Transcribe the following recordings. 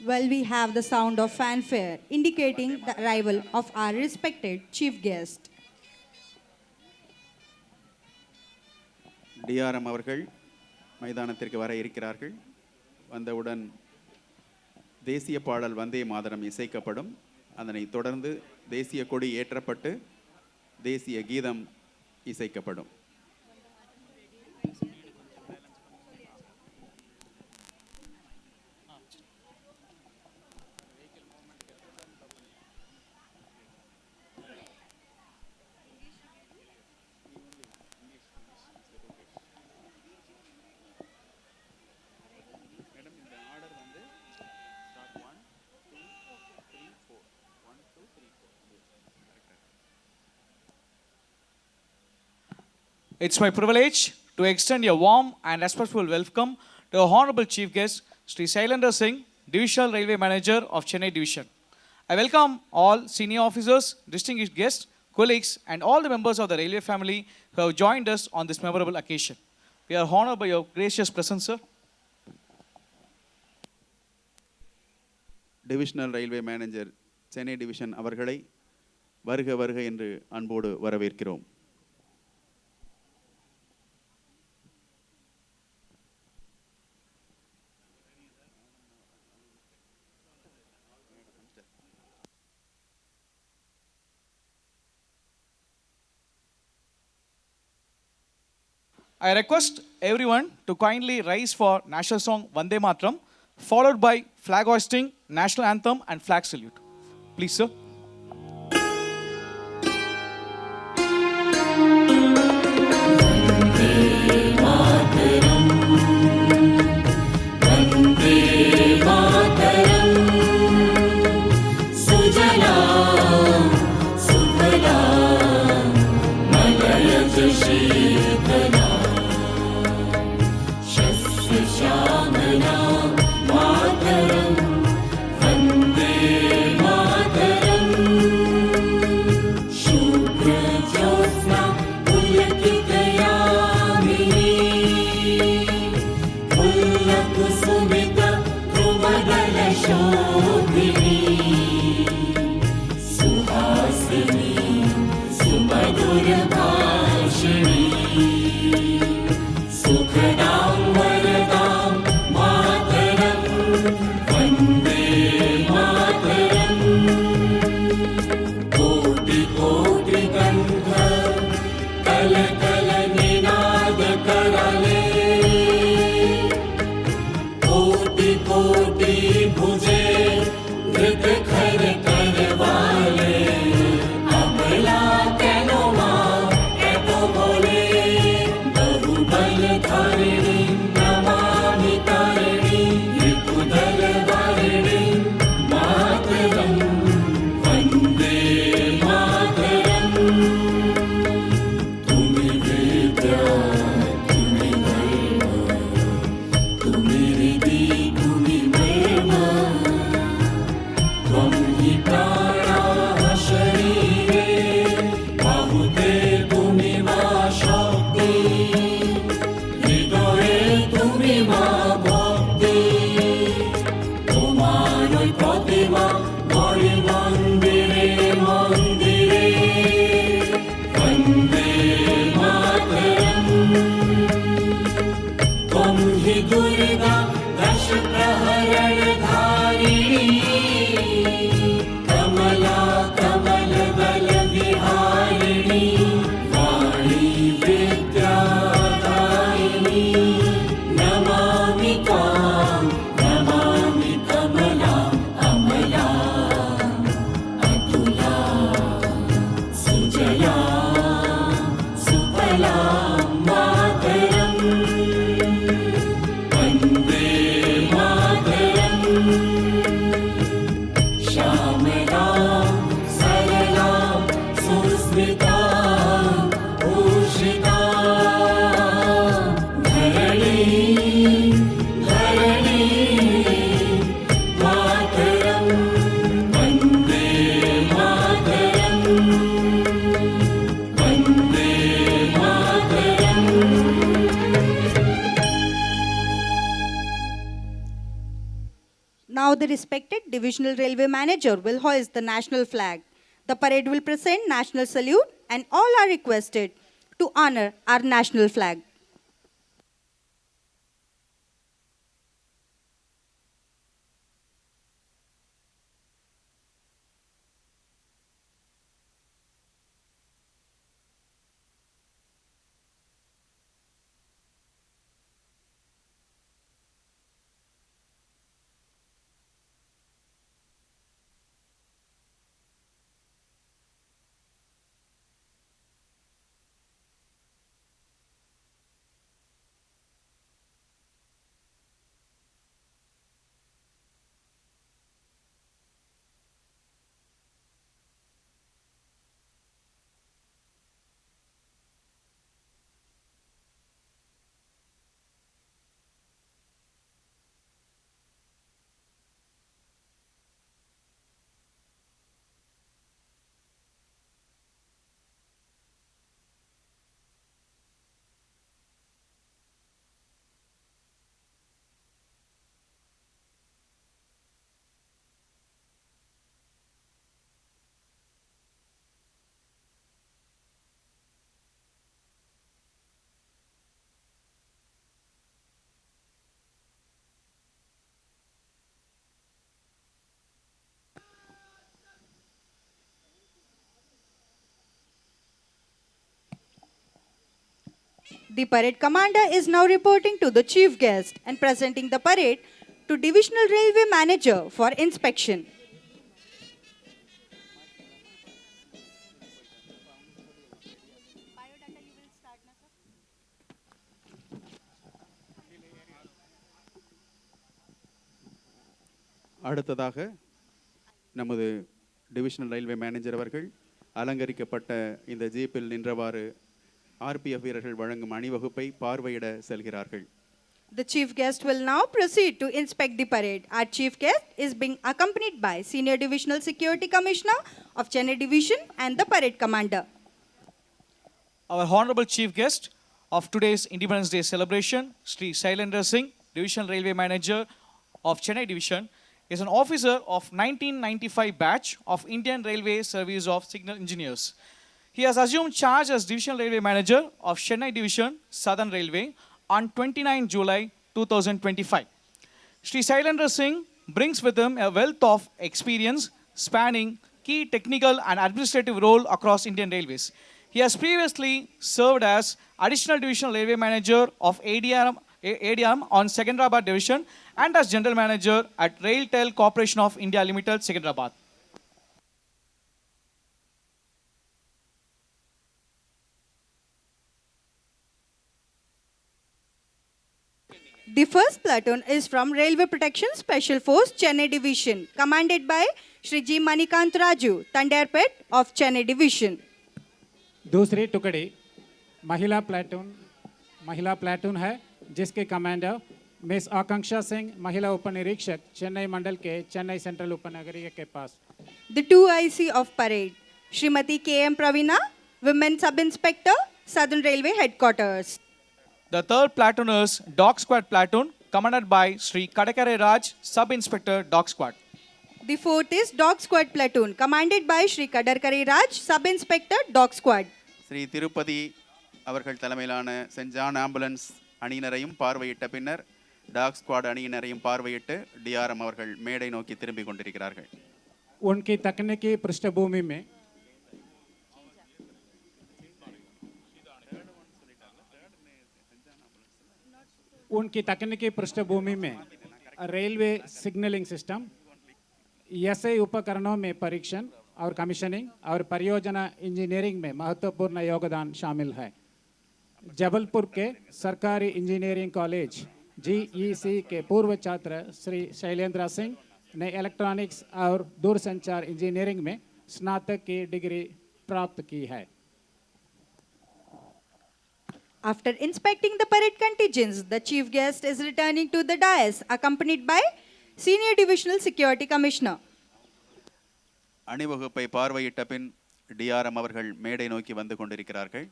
Well, we have the sound of fanfare indicating the arrival of our respected chief guest. DRM அவர்கள் மைதானத்திற்கு வர இருக்கிறார்கள். வந்தவுடன் தேசிய பாடல் வந்தே மாதரம் இசைக்கப்படும். அதனைத் தொடர்ந்து தேசிய கொடி ஏற்றப்பட்டு தேசிய கீதம் இசைக்கப்படும். It's my privilege to extend a warm and respectful welcome to our Honorable Chief Guest, Sri Shailendra Singh, Divisional Railway Manager of Chennai Division. I welcome all senior officers, distinguished guests, colleagues, and all the members of the railway family who have joined us on this memorable occasion. We are honored by your gracious presence, sir. Divisional railway manager Chennai division அவர்களை வருக வருக என்று அன்போடு வரவேற்கிறோம். I request everyone to kindly rise for national song Vande Matram, followed by flag hoisting, national anthem and flag salute. Please, sir. the respected Divisional Railway Manager will hoist the national flag. The parade will present national salute and all are requested to honor our national flag. The parade commander is now reporting to the chief guest and presenting the parade to Divisional Railway Manager for inspection. அடுத்ததாக நமது divisional railway manager அவர்கள் அலங்கரிக்கப்பட்ட இந்த ஜீப்பில் நின்றவாறு RPF வீரர்கள் வழங்கும் அணிவகுப்பை பார்வையிட செல்கிறார்கள். The chief guest will now proceed to inspect the parade. Our chief guest is being accompanied by Senior Divisional Security Commissioner of Chennai Division and the parade commander. Our honorable chief guest of today's Independence Day celebration, Sri Shailendra Singh, Divisional Railway Manager of Chennai Division, is an officer of 1995 batch of Indian Railway Service of Signal Engineers. He has assumed charge as Divisional Railway Manager of Chennai Division, Southern Railway, on 29 July 2025. Sri Shailendra Singh brings with him a wealth of experience spanning key technical and administrative role across Indian Railways. He has previously served as Additional Divisional Railway Manager of ADRM on Secunderabad Division and as General Manager at RailTel Corporation of India Limited, Secunderabad. The first platoon is from Railway Protection Special Force, Chennai Division, commanded by Shri G. Manikant Raju, Tanderpet of Chennai Division. दूसरी टुकड़ी महिला platoon है जिसके commander miss Akanksha Singh, महिला उपनिरीक्षक, चेन्नई मंडल के Chennai Central उपनगरीय के पास. The 2IC of parade, Srimati K.M. Pravina, Women Sub-Inspector, Southern Railway Headquarters. The third platoon is Dog Squad Platoon, commanded by Sri Kadakare Raj, Sub-Inspector, Dog Squad. The fourth is Dog Squad Platoon, commanded by Sri Kadarkari Raj, Sub-Inspector, Dog Squad. Sri Tirupati அவர்கள் தலைமையிலான send John ambulance அணியினரையும் பார்வையிட்ட பின்னர் talk squad அணியினரையும் பார்வையிட்டு DRM அவர்கள் மேடை நோக்கி திரும்பிக் கொண்டிருக்கிறார்கள். उनकी तकनीकी पृष्ठभूमि में रेलवे सिग्नलिंग सिस्टम, एसआई उपकरणों में परीक्षण और कमीशनिंग और परियोजना इंजीनियरिंग में महत्वपूर्ण योगदान शामिल है. जबलपुर के सरकारी इंजीनियरिंग कॉलेज जीईसी के पूर्व छात्र श्री शैलेंद्र सिंह ने इलेक्ट्रॉनिक्स और दूरसंचार इंजीनियरिंग में स्नातक की डिग्री प्राप्त की है. After inspecting the parade contingents, the chief guest is returning to the dais, accompanied by Senior Divisional Security Commissioner. அணிவகுப்பை பார்வையிட்ட பின் டிஆர்எம் அவர்கள் மேடை நோக்கி வந்து கொண்டிருக்கிறார்கள்.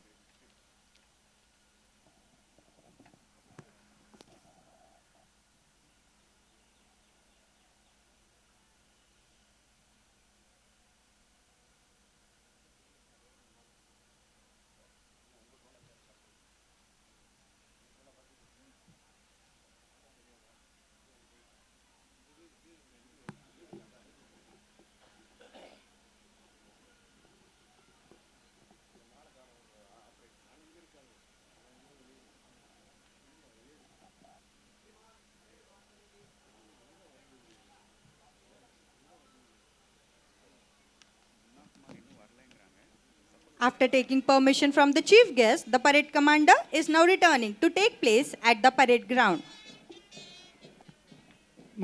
After taking permission from the chief guest, the parade commander is now returning to take place at the parade ground.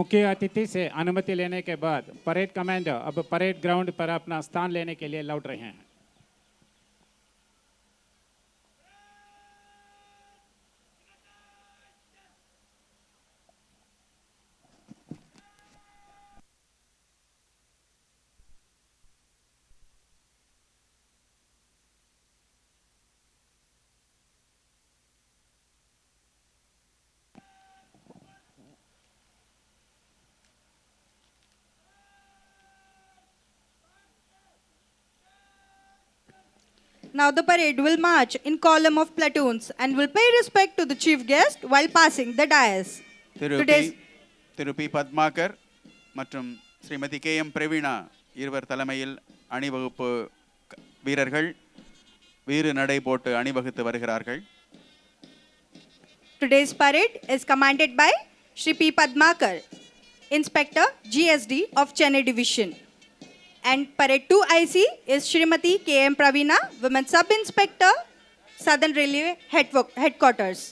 मुख्य अतिथि से अनुमति लेने के बाद परेड कमांडर अब परेड ग्राउंड पर अपना स्थान लेने के लिए लौट रहे हैं. Now the parade will march in column of platoons and will pay respect to the chief guest while passing the dais. Today's Thiru P Padmakar மற்றும் ஸ்ரீமதி கே எம் பிரவீணா இருவர் தலைமையில் அணிவகுப்பு வீரர்கள் வீறு நடை போட்டு அணிவகுத்து வருகிறார்கள். Today's parade is commanded by Shri P. Padmakar, Inspector GSD of Chennai Division. And Parade 2 IC is Shrimati K.M. Praveena, Women Sub-Inspector, Southern Railway Headquarters.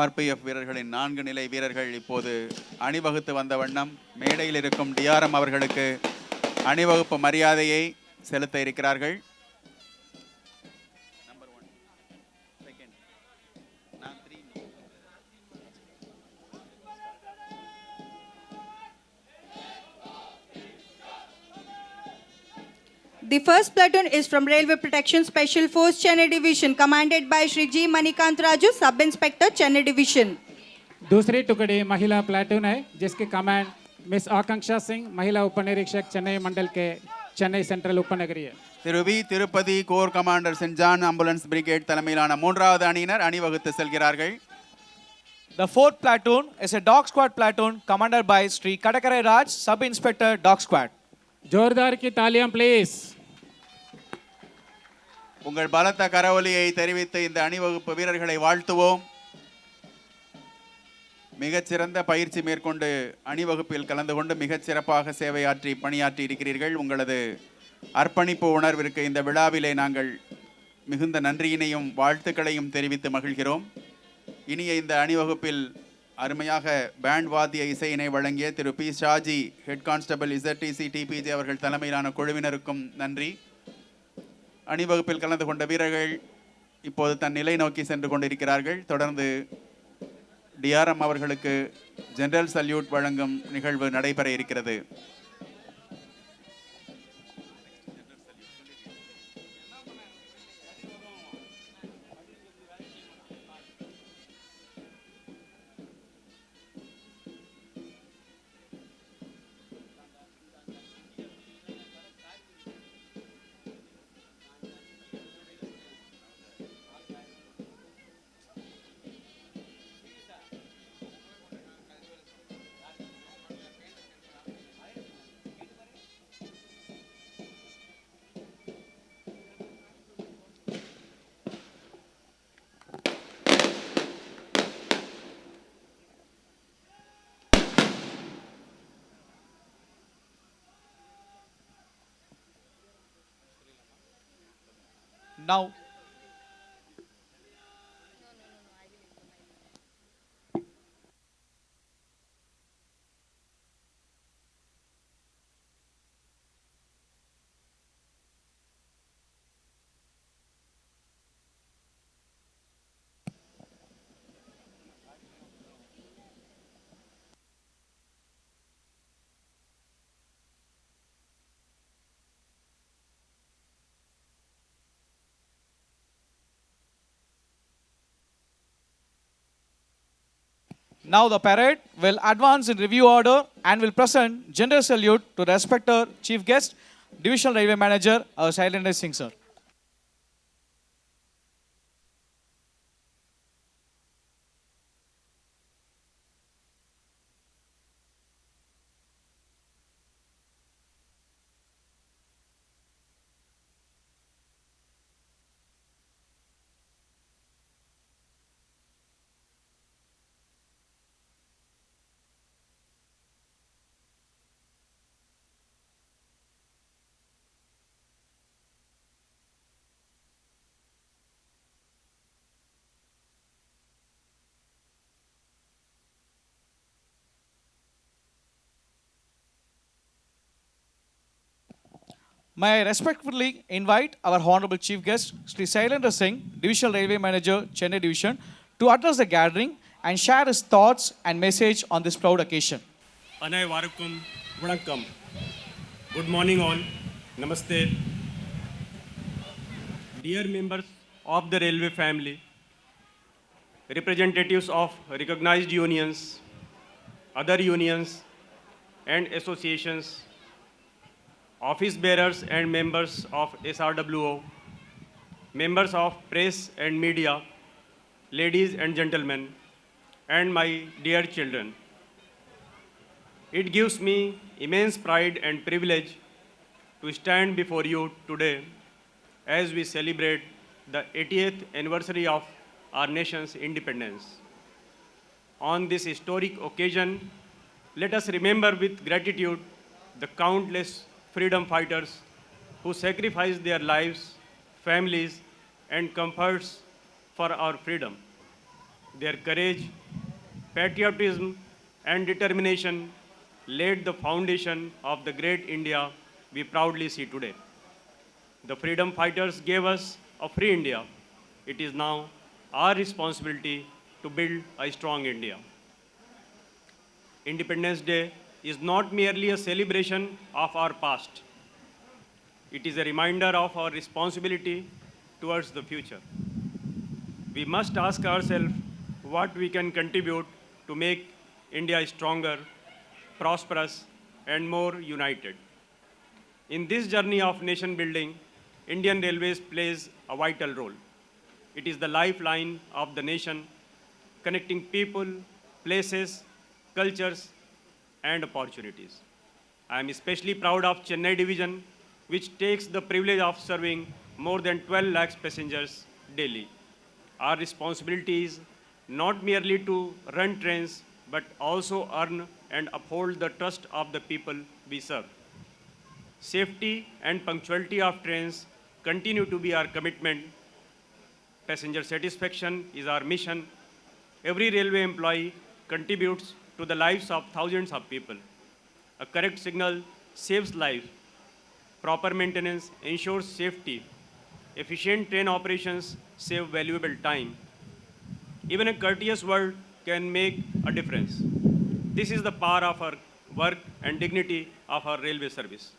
RPF வீரர்களின் 4 நிலை வீரர்கள் இப்போது அணிவகுத்து வந்த வண்ணம் மேடையில் இருக்கும் டிஆர்எம் அவர்களுக்கு அணிவகுப்பு மரியாதையை செலுத்த இருக்கிறார்கள். The first platoon is from Railway Protection Special Force Chennai Division, commanded by Shri G. Manikant Raju, Sub-Inspector Chennai Division. दूसरी टुकड़ी महिला प्लाटून है जिसकी कमांड मिस आकांक्षा सिंह, महिला उपनिरीक्षक चेन्नई मंडल के चेन्नई सेंट्रल उपनगरीय. Thiru V Tirupati corps commander Saint John ambulance brigade தலைமையிலான 3வது அணியினர் அணிவகுத்து செல்கிறார்கள். The fourth platoon is a dog squad platoon commanded by Sri Kadakarai Raj, Sub-Inspector Dog Squad. जोरदार की तालियां प्लीज. உங்கள் பலத்த கரவொலியை தெரிவித்து இந்த அணிவகுப்பு வீரர்களை வாழ்த்துவோம். மிகச்சிறந்த பயிற்சி மேற்கொண்டு அணிவகுப்பில் கலந்து கொண்டு மிகச் சிறப்பாக சேவையாற்றி பணியாற்றி இருக்கிறீர்கள். உங்களது அர்ப்பணிப்பு உணர்விற்கு இந்த விழாவிலே நாங்கள் மிகுந்த நன்றியினையும் வாழ்த்துக்களையும் தெரிவித்து மகிழ்கிறோம். இனிய இந்த அணிவகுப்பில் அருமையாக பேண்ட் வாத்திய இசையினை வழங்கிய Thiru P Shaji, head constable ZTC TPJ அவர்கள் தலைமையிலான குழுவினருக்கும் நன்றி. அணிவகுப்பில் கலந்து கொண்ட வீரர்கள் இப்போது தன் நிலை நோக்கி சென்று கொண்டிருக்கிறார்கள். தொடர்ந்து டிஆர்எம் அவர்களுக்கு ஜெனரல் சல்யூட் வழங்கும் நிகழ்வு நடைபெற இருக்கிறது. Now, Now the parade will advance in review order and will present general salute to the respected chief guest, Divisional Railway Manager, Shailendra Singh sir. May I respectfully invite our Honorable Chief Guest, Sri Sailendra Singh, Divisional Railway Manager, Chennai Division, to address the gathering and share his thoughts and message on this proud occasion. Anay Varukum, Vanakkam. Good morning all. Namaste. Dear members of the railway family, representatives of recognized unions, other unions and associations, office bearers and members of SRWO, members of press and media, ladies and gentlemen, and my dear children. It gives me immense pride and privilege to stand before you today as we celebrate the 80th anniversary of our nation's independence. On this historic occasion, let us remember with gratitude the countless freedom fighters who sacrificed their lives, families, and comforts for our freedom. Their courage, patriotism, and determination laid the foundation of the great India we proudly see today. The freedom fighters gave us a free India. It is now our responsibility to build a strong India. Independence Day is not merely a celebration of our past. It is a reminder of our responsibility towards the future. We must ask ourselves what we can contribute to make India stronger, prosperous, and more united. In this journey of nation building, Indian Railways plays a vital role. It is the lifeline of the nation, connecting people, places, cultures, and opportunities. I am especially proud of Chennai Division, which takes the privilege of serving more than 12 lakhs passengers daily. Our responsibility is not merely to run trains, but also earn and uphold the trust of the people we serve. Safety and punctuality of trains continue to be our commitment. Passenger satisfaction is our mission. Every railway employee contributes to the lives of thousands of people. A correct signal saves lives. Proper maintenance ensures safety. Efficient train operations save valuable time. Even a courteous word can make a difference. This is the power of our work and dignity of our railway service.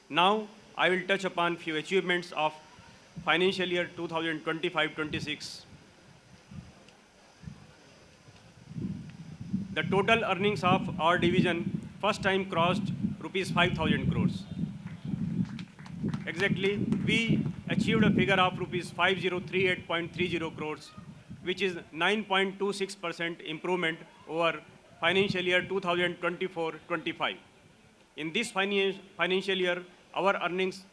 Now, I will touch upon few achievements of financial year 2025-26. The total earnings of our division first time crossed rupees 5,000 crores. Exactly, we achieved a figure of rupees 5038.30 crores, which is 9.26% improvement over financial year 2024-25. In this financial year, our earnings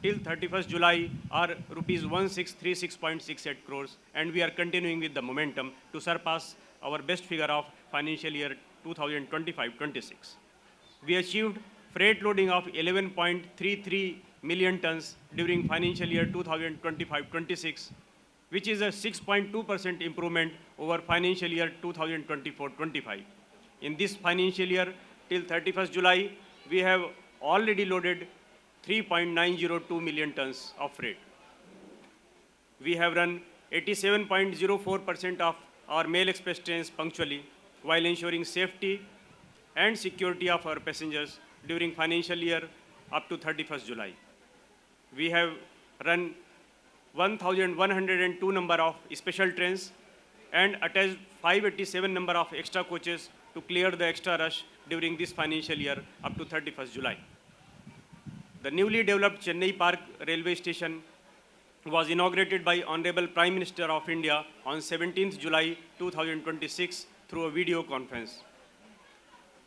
till 31st July are rupees 1636.68 crores, and we are continuing with the momentum to surpass our best figure of financial year 2025-26. We achieved freight loading of 11.33 million tons during financial year 2025-26, which is a 6.2% improvement over financial year 2024-25. In this financial year, till 31st July, we have already loaded 3.902 million tons of freight. We have run 87.04% of our mail express trains punctually, while ensuring safety and security of our passengers during financial year up to 31st July. We have run 1,102 number of special trains and attached 587 number of extra coaches to clear the extra rush during this financial year up to 31st July. The newly developed Chennai Park railway station was inaugurated by Honorable Prime Minister of India on 17th July 2026 through a video conference.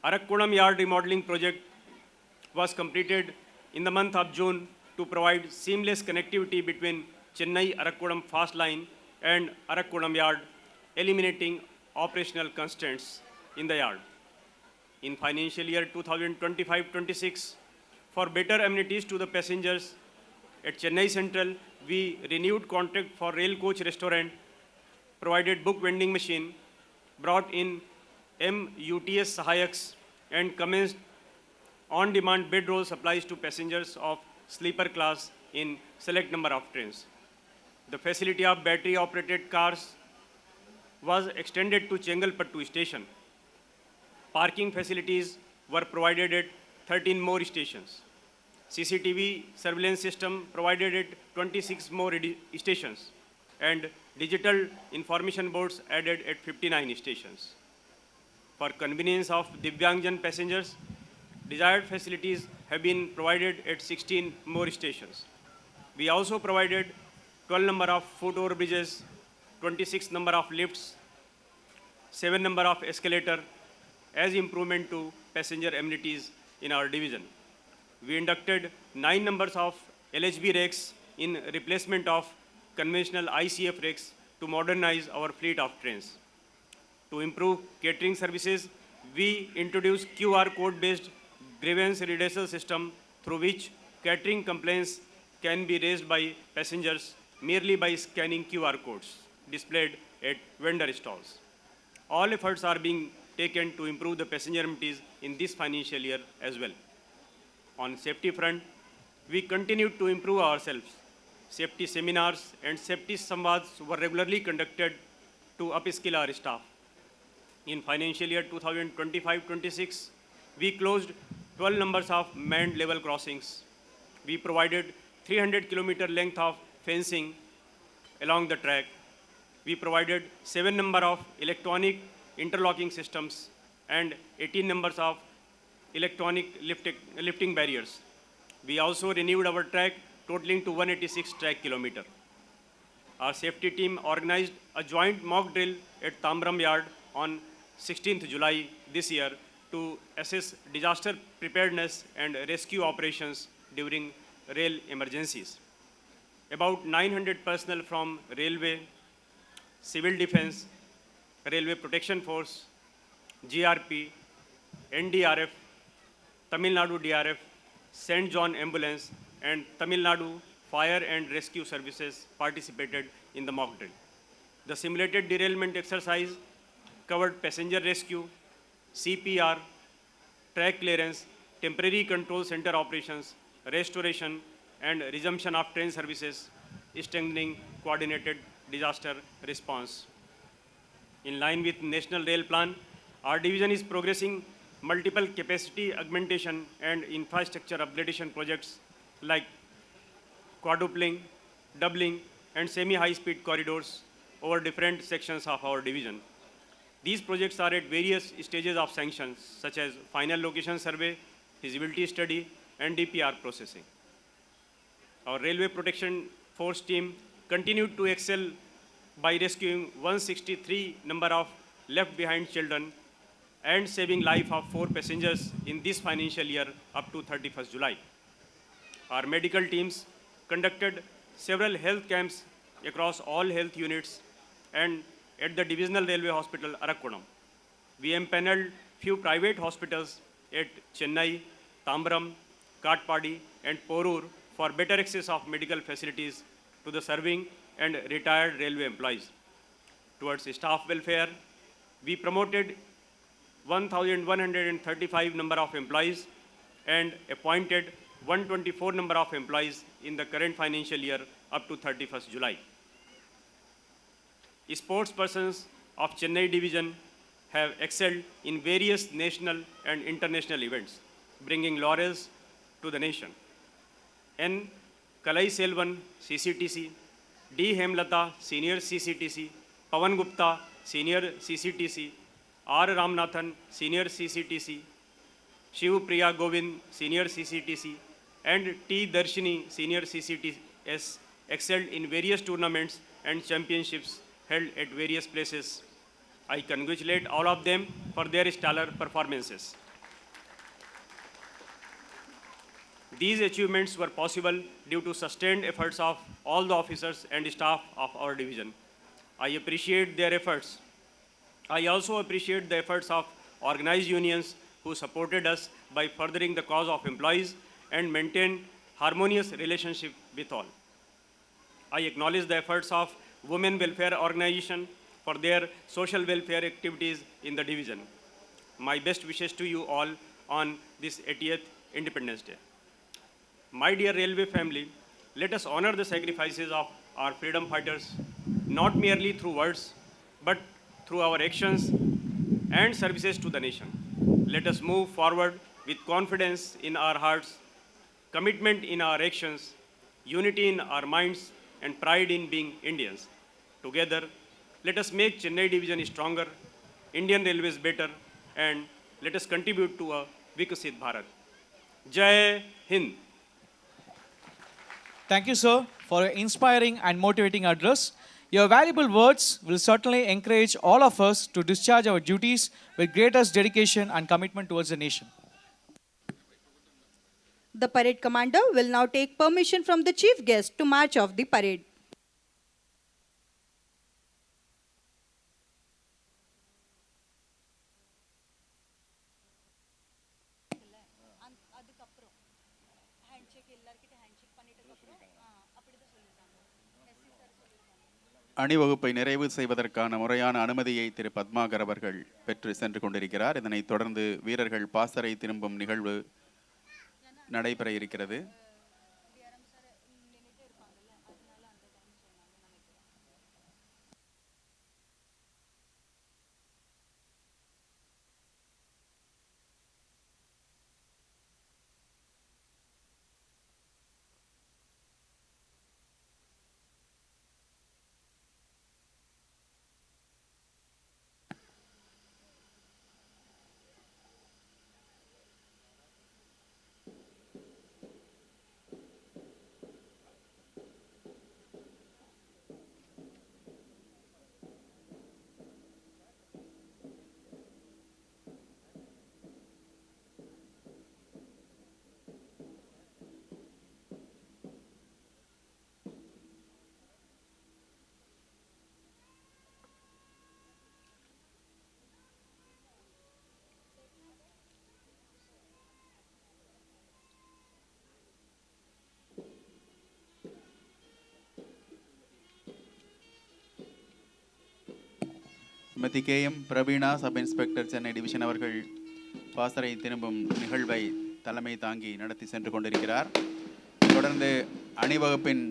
Arakkonam Yard remodeling project was completed in the month of June to provide seamless connectivity between Chennai-Arakkonam fast line and Arakkonam Yard, eliminating operational constraints in the yard. In financial year 2025-26, for better amenities to the passengers at Chennai Central, we renewed contract for rail coach restaurant, provided book vending machine, brought in MUTS Sahayaks, and commenced on-demand bedroll supplies to passengers of sleeper class in select number of trains. The facility of battery-operated cars was extended to Chengalpattu station. Parking facilities were provided at 13 more stations. CCTV surveillance system provided at 26 more stations, and digital information boards added at 59 stations. For convenience of Divyangjan passengers, desired facilities have been provided at 16 more stations. We also provided 12 number of foot overbridges, 26 number of lifts, 7 number of escalator as improvement to passenger amenities in our division. We inducted 9 numbers of LHB rakes in replacement of conventional ICF rakes to modernize our fleet of trains. To improve catering services, we introduced QR code-based grievance redressal system through which catering complaints can be raised by passengers merely by scanning QR codes displayed at vendor stalls. All efforts are being taken to improve the passenger amenities in this financial year as well. On safety front, we continued to improve ourselves. Safety seminars and safety samvads were regularly conducted to upskill our staff. In financial year 2025-26, we closed 12 numbers of manned level crossings. We provided 300 kilometer length of fencing along the track. We provided 7 number of electronic interlocking systems and 18 numbers of electronic lifting barriers. We also renewed our track totaling to 186 track kilometer. Our safety team organized a joint mock drill at Tambram Yard on 16th July this year to assess disaster preparedness and rescue operations during rail emergencies. About 900 personnel from Railway, Civil Defense, Railway Protection Force, GRP, NDRF, Tamil Nadu DRF, St. John Ambulance, and Tamil Nadu Fire and Rescue Services participated in the mock drill. The simulated derailment exercise covered passenger rescue, CPR, track clearance, temporary control center operations, restoration, and resumption of train services, strengthening coordinated disaster response. In line with National Rail Plan, our division is progressing multiple capacity augmentation and infrastructure upgradation projects like quadrupling, doubling, and semi-high-speed corridors over different sections of our division. These projects are at various stages of sanctions, such as final location survey, feasibility study, and DPR processing. Our Railway Protection Force team continued to excel by rescuing 163 number of left behind children and saving life of 4 passengers in this financial year up to 31st July. Our medical teams conducted several health camps across all health units and at the Divisional Railway Hospital, Arakkonam. We empaneled few private hospitals at Chennai, Tambram, Katpadi, and Porur for better access of medical facilities to the serving and retired railway employees. Towards staff welfare, we promoted 1,135 number of employees and appointed 124 number of employees in the current financial year up to 31st July. Sports persons of Chennai division have excelled in various national and international events, bringing laurels to the nation. N. Kalai Selvan, CCTC, D. Hemlata, Senior CCTC, Pavan Gupta, Senior CCTC, R. Ramnathan, Senior CCTC, Shiv Priya Govind, Senior CCTC, and T. Darshini, Senior CCTS, excelled in various tournaments and championships held at various places. I congratulate all of them for their stellar performances. These achievements were possible due to sustained efforts of all the officers and staff of our division. I appreciate their efforts. I also appreciate the efforts of organized unions who supported us by furthering the cause of employees and maintained harmonious relationship with all. I acknowledge the efforts of women welfare organization for their social welfare activities in the division. My best wishes to you all on this 80th Independence Day. My dear railway family, let us honor the sacrifices of our freedom fighters, not merely through words, but through our actions and services to the nation. Let us move forward with confidence in our hearts, commitment in our actions, unity in our minds, and pride in being Indians. Together, let us make Chennai division stronger, Indian Railways better, and let us contribute to a Vikasit Bharat. Jai Hind. Thank you, sir, for your inspiring and motivating address. Your valuable words will certainly encourage all of us to discharge our duties with greatest dedication and commitment towards the nation. The parade commander will now take permission from the chief guest to march off the parade. அணிவகுப்பை நிறைவு செய்வதற்கான முறையான அனுமதியை திரு பத்மாகர் அவர்கள் பெற்று சென்று கொண்டிருக்கிறார். இதனைத் தொடர்ந்து வீரர்கள் பாசறை திரும்பும் நிகழ்வு நடைபெற இருக்கிறது. Shrimati KM Praveena sub inspector Chennai division அவர்கள் பாசறை திரும்பும் நிகழ்வை தலைமை தாங்கி நடத்தி சென்று கொண்டிருக்கிறார். தொடர்ந்து அணிவகுப்பின்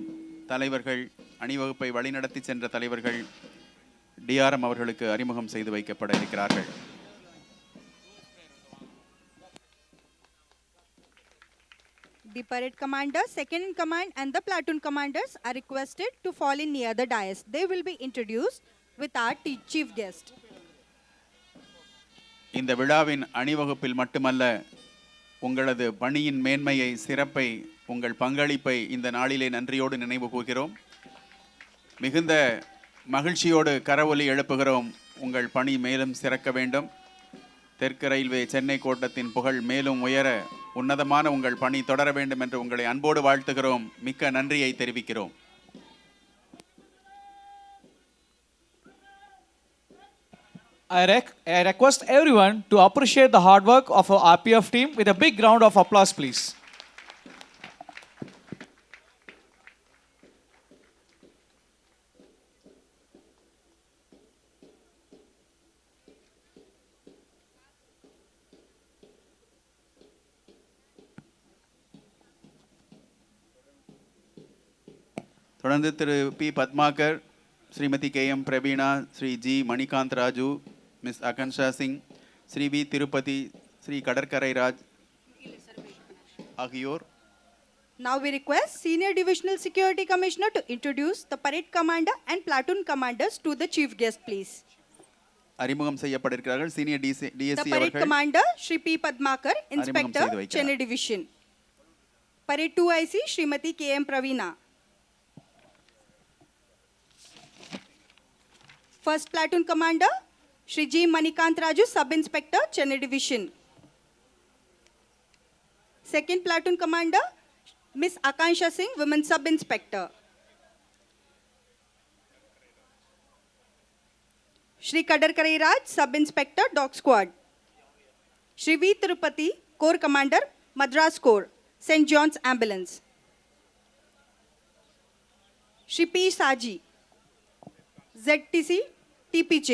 தலைவர்கள், அணிவகுப்பை வழிநடத்தி சென்ற தலைவர்கள் DRM அவர்களுக்கு அறிமுகம் செய்து வைக்கப்பட இருக்கிறார்கள். The parade commander, second in command, and the platoon commanders are requested to fall in near the dais. They will be introduced with our chief guest. இந்த விழாவின் அணிவகுப்பில் மட்டுமல்ல, உங்களது பணியின் மேன்மையை, சிறப்பை, உங்கள் பங்களிப்பை இந்த நாளிலே நன்றியோடு நினைவு கூர்கிறோம். மிகுந்த மகிழ்ச்சியோடு கரவொலி எழுப்புகிறோம். உங்கள் பணி மேலும் சிறக்க வேண்டும். தெற்கு ரயில்வே சென்னை கோட்டத்தின் புகழ் மேலும் உயர உன்னதமான உங்கள் பணி தொடர வேண்டும் என்று உங்களை அன்போடு வாழ்த்துகிறோம். மிக்க நன்றியை தெரிவிக்கிறோம். I request everyone to appreciate the hard work of our RPF team with a big round of applause, please. தொடர்ந்து Thiru P. Padmakar, Shrimati KM Praveena, Shri G. Manikanth Raju, Miss Akansha Singh, Shri V. Tirupati, Shri Kadarkarai Raj ஆகியோர். Now we request Senior Divisional Security Commissioner to introduce the parade commander and platoon commanders to the chief guest, please. அறிமுகம் செய்யப்பட்டிருக்கிறார்கள். Senior The DSC parade அவர்கள் commander, Shri P. Padmakar, Inspector, செய்து வைக்கிறார். Chennai Division. Parade 2IC, Srimati KM Pravina. First platoon commander, Shri G. Manikant Raju, Sub-Inspector, Chennai Division. Second platoon commander, Miss Akansha Singh, Women Sub-Inspector. Shri Kadarkarai Raj, Sub-Inspector, Dog Squad. Shri V. Tirupati, Corps Commander, Madras Corps, St. John's Ambulance. Shri P. Saji, ZTC, TPJ.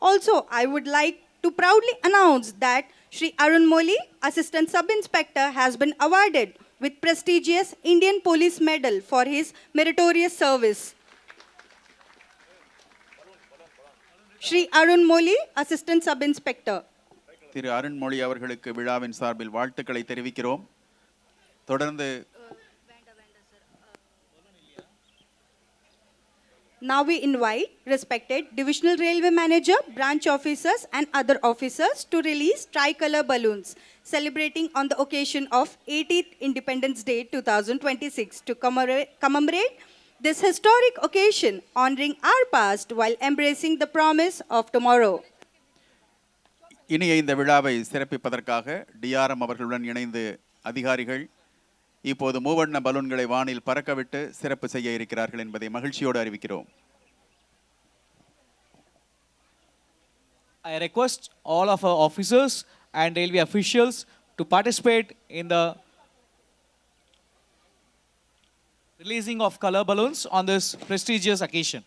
Also, I would like to proudly announce that Shri Arun Moli, Assistant Sub-Inspector, has been awarded with prestigious Indian Police Medal for his meritorious service. Shri Arun Moli, Assistant Sub-Inspector. திரு அருண்மொழி அவர்களுக்கு விழாவின் சார்பில் வாழ்த்துக்களை தெரிவிக்கிறோம். தொடர்ந்து Now we invite respected Divisional Railway Manager, branch officers and other officers to release tricolor balloons celebrating on the occasion of 18th Independence Day 2026 to commemorate this historic occasion, honoring our past while embracing the promise of tomorrow. இனிய இந்த விழாவை சிறப்பிப்பதற்காக DRM அவர்களுடன் இணைந்து அதிகாரிகள் இப்போது மூவண்ண பலூன்களை வானில் பறக்கவிட்டு சிறப்பு செய்ய இருக்கிறார்கள் என்பதை மகிழ்ச்சியோடு அறிவிக்கிறோம். I request all of our officers and railway officials to participate in the releasing of color balloons on this prestigious occasion.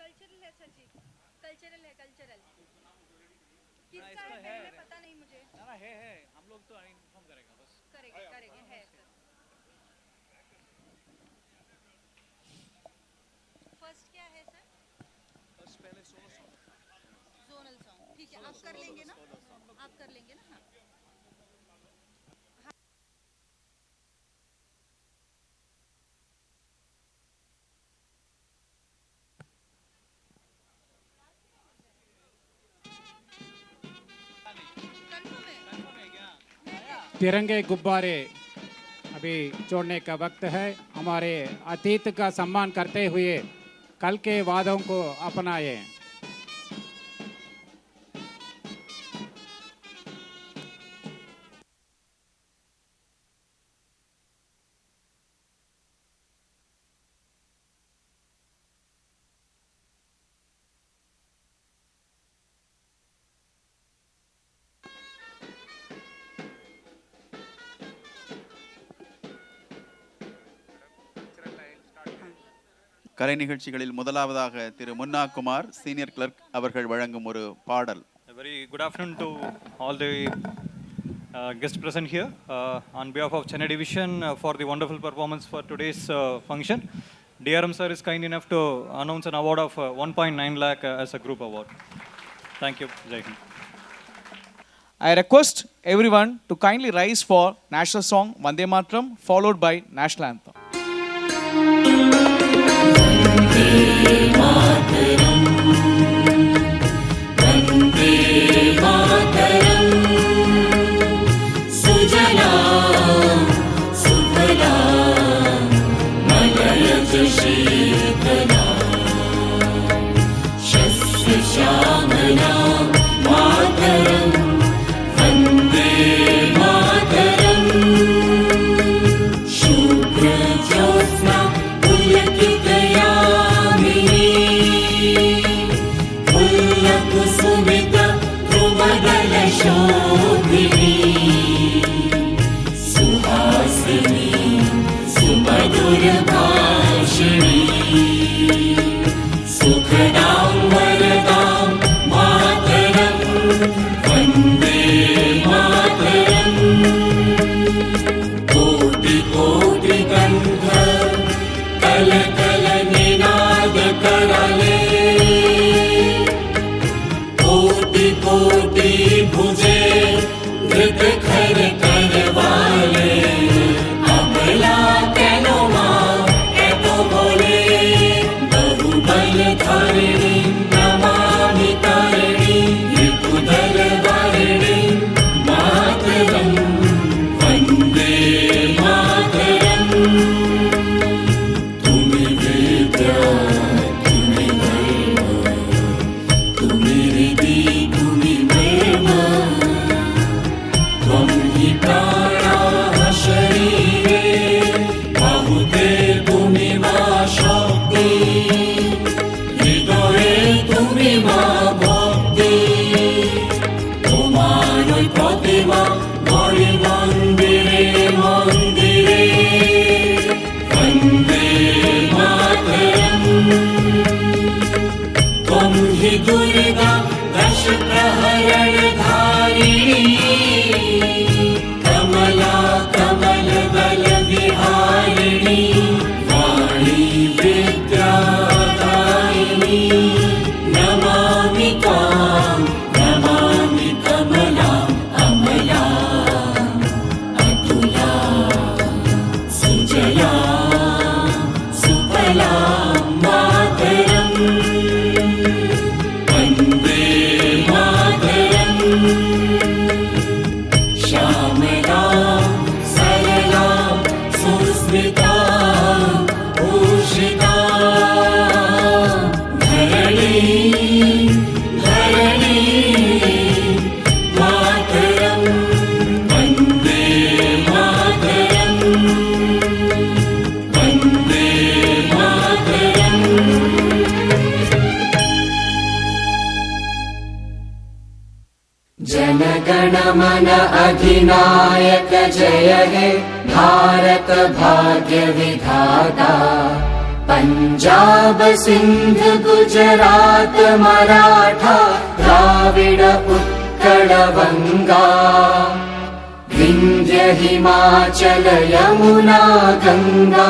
Cultural है सर जी, कल्चरल है, कल्चरल किसका है पहले पता नहीं मुझे। ना है हम लोग तो इन्फॉर्म करेंगे बस करेंगे है सर। फर्स्ट क्या है सर? बस पहले जोनल सॉन्ग, ठीक है, आप कर लेंगे ना, आप कर लेंगे ना। हाँ, तिरंगे गुब्बारे अभी छोड़ने का वक्त है। हमारे अतीत का सम्मान करते हुए कल के वादों को अपनाएं। கலை நிகழ்ச்சிகளில் முதலாவதாக திரு முன்னா குமார் சீனியர் கிளர்க் அவர்கள் வழங்கும் ஒரு பாடல். A very good afternoon to all the guests present here. On behalf of Chennai Division, for the wonderful performance for today's function, DRM sir is kind enough to announce an award of 1.9 lakh as a group award. Thank you. Jai Hind. I request everyone to kindly rise for national song Vande Mataram followed by national anthem. He Durga दश प्रहरण धारिणी कमला कमल बल विहारिणी वाणी विद्यादायिनी नमामि त्वां नमामि कमला अमला अतुला सुजला सुफला मातरम् वन्दे मातरम् श्यामला सरला सुस्मिता भूषिता धरणी धरणी मातरम् वन्दे मातरम् वन्दे मातरम् जनगण मन अधिनायक जय हे भारत भाग्य विधाता पंजाब सिंध गुजरात मराठा द्राविड उत्कल बंगा विंध्य हिमाचल यमुना गंगा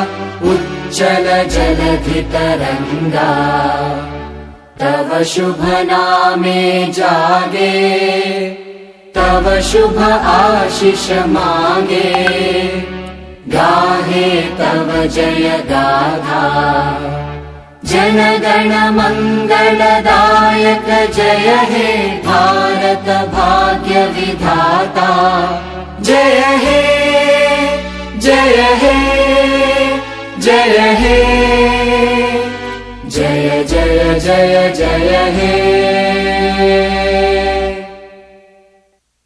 उच्चल जलधि तरंगा तव शुभ नामे जागे तव शुभ आशीष मांगे गाहे तव जय गाथा जनगण मंगलदायक जय हे भारत भाग्य विधाता जय हे जय हे जय हे जय जय जय जय हे